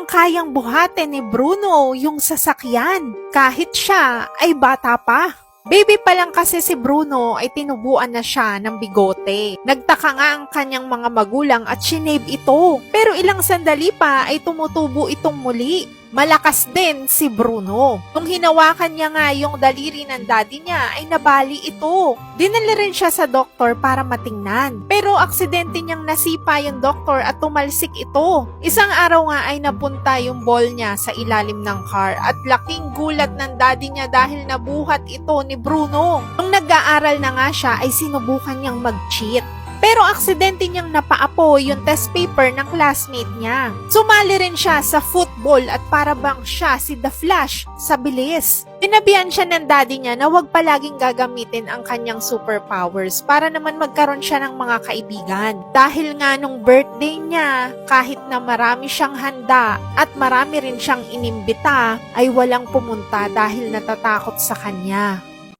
kayang buhatin ni Bruno yung sasakyan kahit siya ay bata pa. Baby pa lang kasi si Bruno ay tinubuan na siya ng bigote. Nagtaka nga ang kanyang mga magulang at shinave ito. Pero ilang sandali pa ay tumutubo itong muli. Malakas din si Bruno. Nung hinawakan niya nga yung daliri ng daddy niya ay nabali ito. Dinala rin siya sa doktor para matingnan. Pero aksidente niyang nasipa yung doktor at tumalsik ito. Isang araw nga ay napunta yung ball niya sa ilalim ng car at laking gulat ng daddy niya dahil nabuhat ito ni Bruno. Nung nag-aaral na nga siya ay sinubukan niyang mag-cheat. Pero aksidente niyang napaapo yung test paper ng classmate niya. Sumali rin siya sa football at para bang siya si The Flash sa bilis. Tinabihan siya ng daddy niya na huwag palaging gagamitin ang kanyang superpowers para naman magkaroon siya ng mga kaibigan. Dahil nga nung birthday niya, kahit na marami siyang handa at marami rin siyang inimbita, ay walang pumunta dahil natatakot sa kanya.